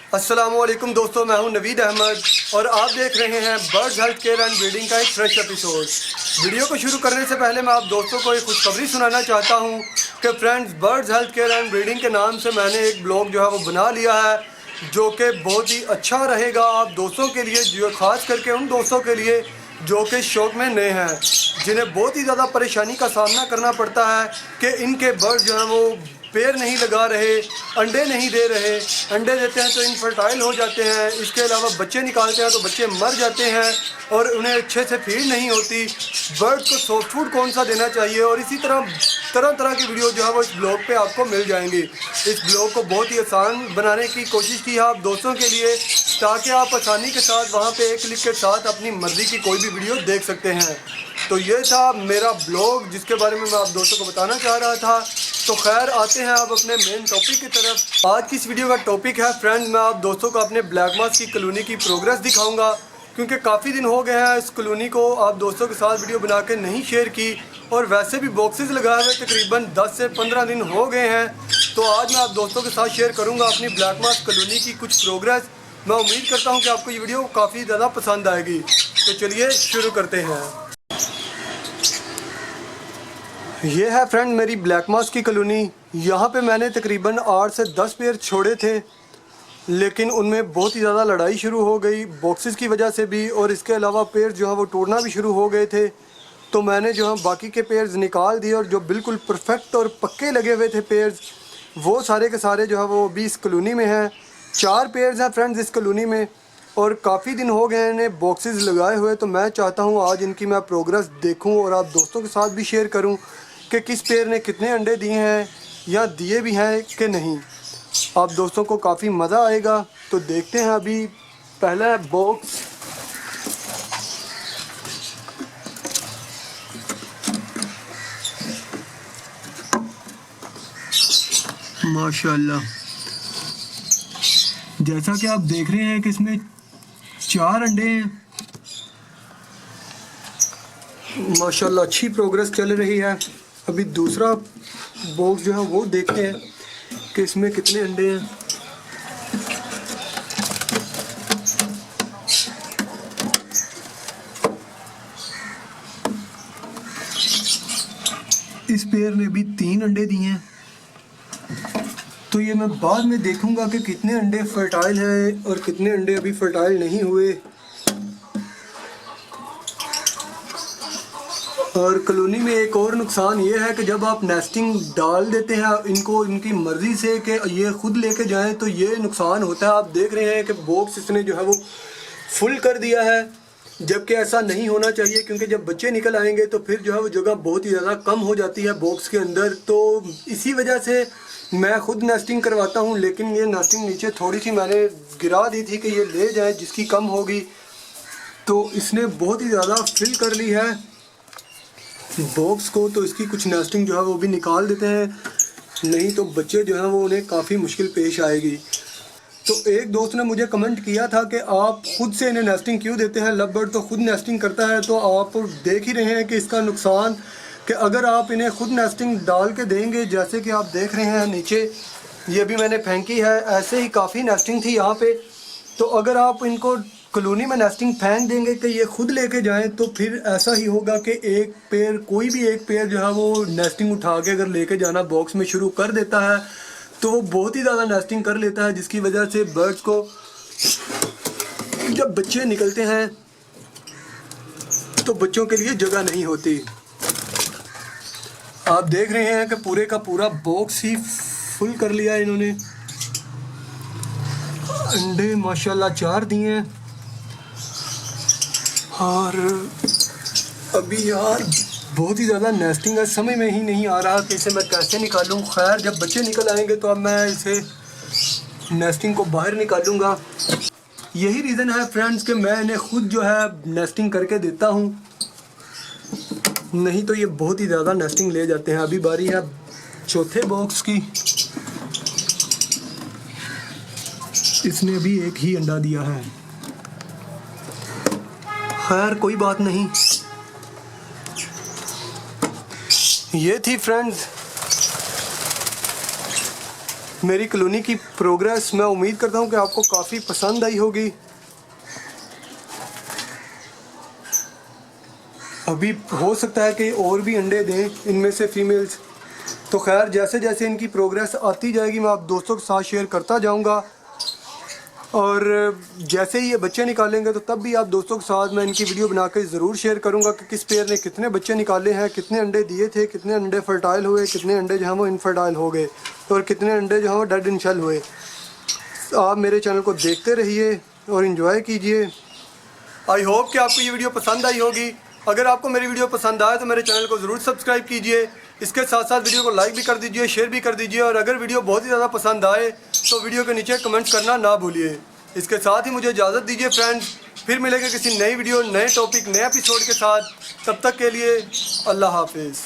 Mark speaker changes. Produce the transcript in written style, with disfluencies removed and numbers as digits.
Speaker 1: अस्सलामुअलैकुम दोस्तों, मैं हूं नवीद अहमद और आप देख रहे हैं birds health care and breeding का एक फ्रेश एपिसोड। वीडियो को शुरू करने से पहले मैं आप दोस्तों को एक खुशखबरी सुनाना चाहता हूं कि friends, birds health care and breeding के नाम से मैंने एक ब्लॉग जो है वो बना लिया है, जो कि बहुत ही अच्छा रहेगा आप दोस्तों के लिए, जो खास करके उन दोस्तों के लिए जो कि शौक में नए हैं, जिन्हें बहुत ही ज़्यादा परेशानी का सामना करना पड़ता है कि इनके बर्ड जो हैं वो पैर नहीं लगा रहे, अंडे नहीं दे रहे, अंडे देते हैं तो इनफर्टाइल हो जाते हैं, इसके अलावा बच्चे निकालते हैं तो बच्चे मर जाते हैं और उन्हें अच्छे से फीड नहीं होती। बर्ड को सॉफ्ट फूड कौन सा देना चाहिए, और इसी तरह तरह की वीडियो जो है वो इस ब्लॉग पे आपको मिल जाएंगी। इस ब्लॉग को बहुत ही आसान बनाने की कोशिश की है आप दोस्तों के लिए, ताकि आप आसानी के साथ वहाँ पे एक क्लिक के साथ अपनी मर्ज़ी की कोई भी वीडियो देख सकते हैं। तो ये था मेरा ब्लॉग जिसके बारे में मैं आप दोस्तों को बताना चाह रहा था। तो खैर, आते हैं आप अपने मेन टॉपिक की तरफ। आज की इस वीडियो का टॉपिक है फ्रेंड्स, मैं आप दोस्तों को अपने ब्लैक मास की कॉलोनी की प्रोग्रेस दिखाऊंगा, क्योंकि काफ़ी दिन हो गए हैं इस कॉलोनी को आप दोस्तों के साथ वीडियो बना के नहीं शेयर की, और वैसे भी बॉक्सेस लगाए हुए तकरीबन 10 से 15 दिन हो गए हैं। तो आज मैं आप दोस्तों के साथ शेयर करूँगा अपनी ब्लैक मास कॉलोनी की कुछ प्रोग्रेस। मैं उम्मीद करता हूँ कि आपको ये वीडियो काफ़ी ज़्यादा पसंद आएगी। तो चलिए शुरू करते हैं। ये है फ्रेंड मेरी ब्लैक मास की कॉलोनी। यहाँ पे मैंने तकरीबन 8 से 10 पेयर छोड़े थे, लेकिन उनमें बहुत ही ज़्यादा लड़ाई शुरू हो गई बॉक्सेस की वजह से भी, और इसके अलावा पेयर जो है वो टूटना भी शुरू हो गए थे। तो मैंने जो है बाकी के पेयर्स निकाल दिए, और जो बिल्कुल परफेक्ट और पक्के लगे हुए थे पेयर्स, वो सारे के सारे जो है वो अभी इस कॉलोनी में हैं। 4 पेयर्स हैं फ्रेंड्स इस कॉलोनी में, और काफ़ी दिन हो गए इन्हें बॉक्सेस लगाए हुए। तो मैं चाहता हूँ आज इनकी मैं प्रोग्रेस देखूँ और आप दोस्तों के साथ भी शेयर करूँ कि किस पेयर ने कितने अंडे दिए हैं या दिए भी हैं कि नहीं। आप दोस्तों को काफ़ी मज़ा आएगा। तो देखते हैं अभी पहला बॉक्स। माशाल्लाह, जैसा कि आप देख रहे हैं कि इसमें 4 अंडे हैं। माशाल्लाह अच्छी प्रोग्रेस चल रही है। अभी दूसरा बॉक्स जो है वो देखते हैं कि इसमें कितने अंडे हैं। इस पेयर ने भी 3 अंडे दिए हैं। तो ये मैं बाद में देखूंगा कि कितने अंडे फर्टाइल हैं और कितने अंडे अभी फर्टाइल नहीं हुए। और कॉलोनी में एक और नुकसान ये है कि जब आप नेस्टिंग डाल देते हैं इनको इनकी मर्ज़ी से कि ये खुद लेके जाएं, तो ये नुकसान होता है। आप देख रहे हैं कि बॉक्स इसने जो है वो फुल कर दिया है, जबकि ऐसा नहीं होना चाहिए, क्योंकि जब बच्चे निकल आएंगे तो फिर जो है वो जगह बहुत ही ज़्यादा कम हो जाती है बॉक्स के अंदर। तो इसी वजह से मैं खुद नेस्टिंग करवाता हूँ, लेकिन ये नेस्टिंग नीचे थोड़ी सी मैंने गिरा दी थी कि ये ले जाए जिसकी कम होगी। तो इसने बहुत ही ज़्यादा फिल कर ली है बॉक्स को, तो इसकी कुछ नेस्टिंग जो है वो भी निकाल देते हैं, नहीं तो बच्चे जो हैं वो उन्हें काफ़ी मुश्किल पेश आएगी। तो एक दोस्त ने मुझे कमेंट किया था कि आप खुद से इन्हें नेस्टिंग क्यों देते हैं, लव बर्ड तो खुद नेस्टिंग करता है। तो आप देख ही रहे हैं कि इसका नुकसान कि अगर आप इन्हें खुद नेस्टिंग डाल के देंगे, जैसे कि आप देख रहे हैं नीचे ये भी मैंने फेंकी है, ऐसे ही काफ़ी नेस्टिंग थी यहाँ पे। तो अगर आप इनको कॉलोनी में नेस्टिंग फेंक देंगे कि ये खुद लेके जाएं, तो फिर ऐसा ही होगा कि एक पेयर, कोई भी एक पेयर जो है वो नेस्टिंग उठा के अगर लेके जाना बॉक्स में शुरू कर देता है, तो वो बहुत ही ज़्यादा नेस्टिंग कर लेता है, जिसकी वजह से बर्ड्स को जब बच्चे निकलते हैं तो बच्चों के लिए जगह नहीं होती। आप देख रहे हैं कि पूरे का पूरा बॉक्स ही फुल कर लिया है इन्होंने। अंडे माशाल्लाह 4 दिए हैं। और अभी यार बहुत ही ज़्यादा नेस्टिंग है, समझ में ही नहीं आ रहा कि इसे मैं कैसे निकालूं। खैर, जब बच्चे निकल आएंगे तो अब मैं इसे नेस्टिंग को बाहर निकालूंगा। यही रीज़न है फ्रेंड्स कि मैं इन्हें खुद जो है नेस्टिंग करके देता हूं, नहीं तो ये बहुत ही ज़्यादा नेस्टिंग ले जाते हैं। अभी बारी है चौथे बॉक्स की। इसने अभी एक ही अंडा दिया है। खैर कोई बात नहीं। ये थी फ्रेंड्स मेरी कॉलोनी की प्रोग्रेस मैं उम्मीद करता हूँ कि आपको काफ़ी पसंद आई होगी। अभी हो सकता है कि और भी अंडे दें इनमें से फीमेल्स। तो खैर जैसे जैसे इनकी प्रोग्रेस आती जाएगी मैं आप दोस्तों के साथ शेयर करता जाऊंगा, और जैसे ही ये बच्चे निकालेंगे तो तब भी आप दोस्तों के साथ मैं इनकी वीडियो बना के ज़रूर शेयर करूंगा कि किस पेयर ने कितने बच्चे निकाले हैं, कितने अंडे दिए थे, कितने अंडे फर्टाइल हुए, कितने अंडे जो हैं वो इनफर्टाइल हो गए और कितने अंडे जो हैं वो डेड इन शेल हुए। आप मेरे चैनल को देखते रहिए और इन्जॉय कीजिए। आई होप कि आपको ये वीडियो पसंद आई होगी। अगर आपको मेरी वीडियो पसंद आए तो मेरे चैनल को ज़रूर सब्सक्राइब कीजिए। इसके साथ साथ वीडियो को लाइक भी कर दीजिए, शेयर भी कर दीजिए, और अगर वीडियो बहुत ही ज़्यादा पसंद आए तो वीडियो के नीचे कमेंट करना ना भूलिए। इसके साथ ही मुझे इजाज़त दीजिए फ्रेंड्स, फिर मिलेंगे किसी नई वीडियो, नए टॉपिक, नए एपिसोड के साथ। तब तक के लिए अल्लाह हाफिज़।